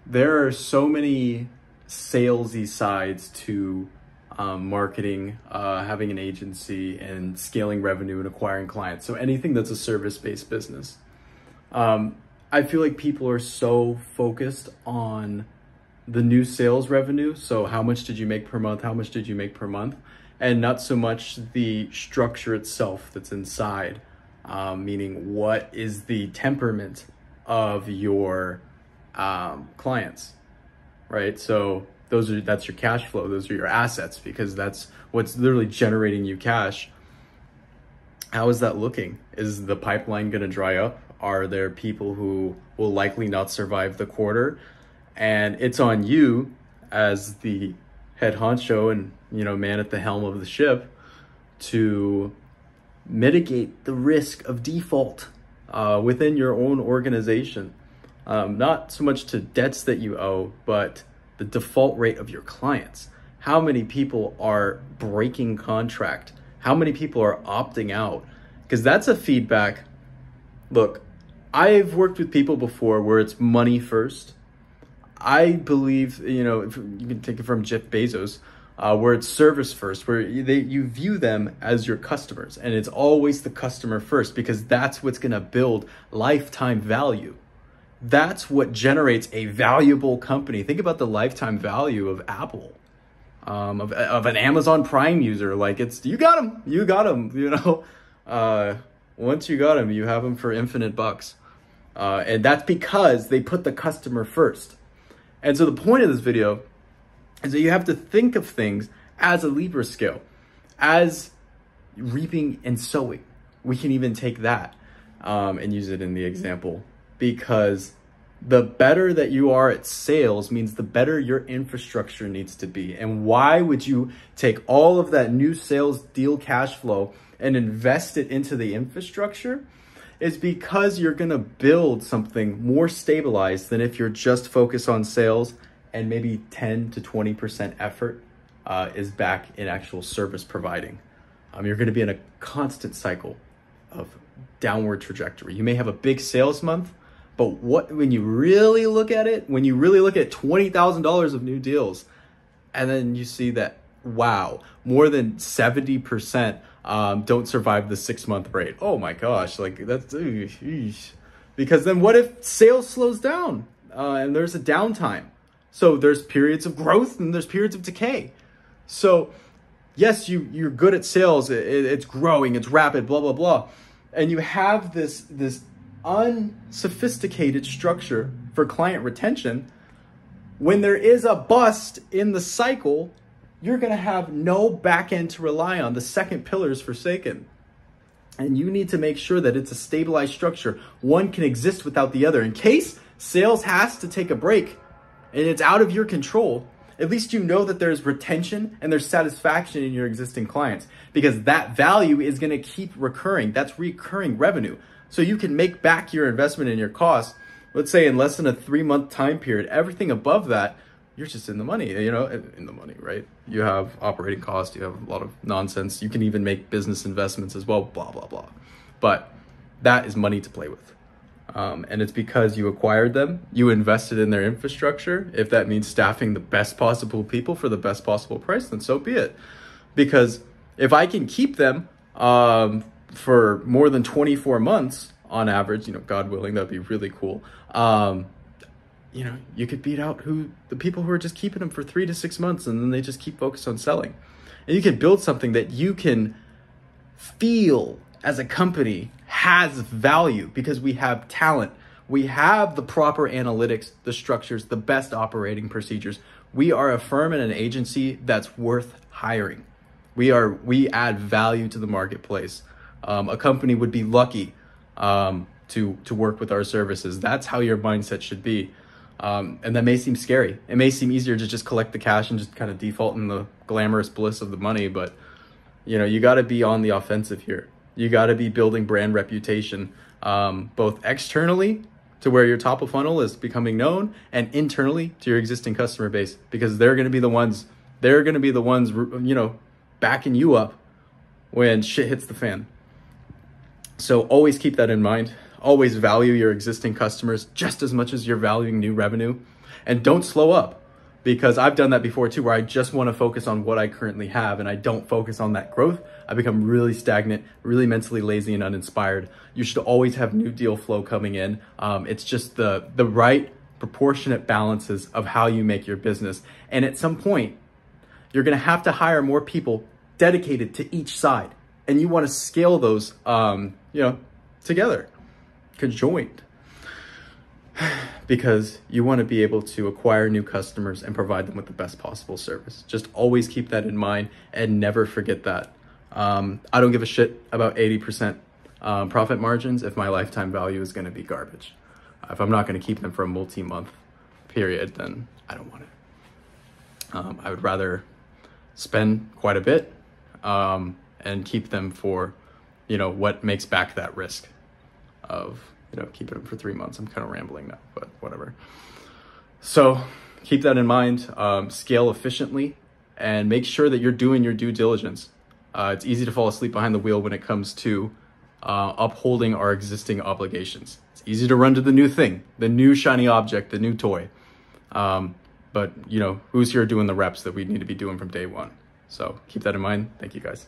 there are so many salesy sides to marketing, having an agency, and scaling revenue and acquiring clients. So anything that's a service-based business. I feel like people are so focused on the new sales revenue. So how much did you make per month? How much did you make per month? And not so much the structure itself that's inside, meaning what is the temperament of your clients, right? So that's your cash flow. Those are your assets, because that's what's literally generating you cash. How is that looking? Is the pipeline going to dry up? Are there people who will likely not survive the quarter? And it's on you as the head honcho and, man at the helm of the ship to mitigate the risk of default within your own organization. Not so much to debts that you owe, but the default rate of your clients. How many people are breaking contract? How many people are opting out? Because that's a feedback. Look, I've worked with people before where it's money first. I believe, if you can take it from Jeff Bezos, where it's service first, where you view them as your customers, and it's always the customer first, because that's what's going to build lifetime value. That's what generates a valuable company. Think about the lifetime value of Apple, of an Amazon Prime user. Like, you got them. Once you got them, you have them for infinite bucks. And that's because they put the customer first. And so the point of this video is that you have to think of things as a Libra scale, as reaping and sowing. We can even take that and use it in the example, because the better that you are at sales means the better your infrastructure needs to be. And why would you take all of that new sales deal cash flow and invest it into the infrastructure? Is because you're going to build something more stabilized than if you're just focused on sales and maybe 10 to 20% effort is back in actual service providing. You're going to be in a constant cycle of downward trajectory. You may have a big sales month, but when you really look at it, when you really look at $20,000 of new deals, and then you see that, wow, more than 70% don't survive the 6-month rate. Oh my gosh, like that's, because then what if sales slows down and there's a downtime? So there's periods of growth and there's periods of decay. So yes, you're good at sales. It's growing, it's rapid, blah, blah, blah. And you have this unsophisticated structure for client retention. When there is a bust in the cycle, you're going to have no back end to rely on. The second pillar is forsaken. And you need to make sure that it's a stabilized structure. One can exist without the other. In case sales has to take a break and it's out of your control, at least you know that there's retention and there's satisfaction in your existing clients, because that value is going to keep recurring. That's recurring revenue. So you can make back your investment in your costs, let's say in less than a 3-month time period. Everything above that, you're just in the money, in the money, right? You have operating costs, you have a lot of nonsense. You can even make business investments as well, blah, blah, blah. But that is money to play with. And it's because you acquired them, you invested in their infrastructure. If that means staffing the best possible people for the best possible price, then so be it. Because if I can keep them for more than 24 months on average, God willing, that'd be really cool. You could beat out the people who are just keeping them for 3 to 6 months and then they just keep focused on selling. And you can build something that you can feel as a company has value, because we have talent. We have the proper analytics, the structures, the best operating procedures. We are a firm and an agency that's worth hiring. We add value to the marketplace. A company would be lucky to work with our services. That's how your mindset should be. And that may seem scary. It may seem easier to just collect the cash and just kind of default in the glamorous bliss of the money. But, you got to be on the offensive here. You got to be building brand reputation, both externally to where your top of funnel is becoming known, and internally to your existing customer base, because they're going to be the ones, backing you up when shit hits the fan. So always keep that in mind. Always value your existing customers just as much as you're valuing new revenue. And don't slow up, because I've done that before too, where I just want to focus on what I currently have and I don't focus on that growth. I become really stagnant, really mentally lazy and uninspired. You should always have new deal flow coming in. It's just the right proportionate balances of how you make your business. And at some point, you're going to have to hire more people dedicated to each side. And you want to scale those, together, conjoined, because you want to be able to acquire new customers and provide them with the best possible service. Just always keep that in mind and never forget that. I don't give a shit about 80% profit margins if my lifetime value is going to be garbage. If I'm not going to keep them for a multi-month period, then I don't want it. I would rather spend quite a bit and keep them for, what makes back that risk of, keeping them for 3 months. I'm kind of rambling now, but whatever. So keep that in mind, scale efficiently, and make sure that you're doing your due diligence. It's easy to fall asleep behind the wheel when it comes to upholding our existing obligations. It's easy to run to the new thing, the new shiny object, the new toy. But who's here doing the reps that we need to be doing from day one? So keep that in mind. Thank you guys.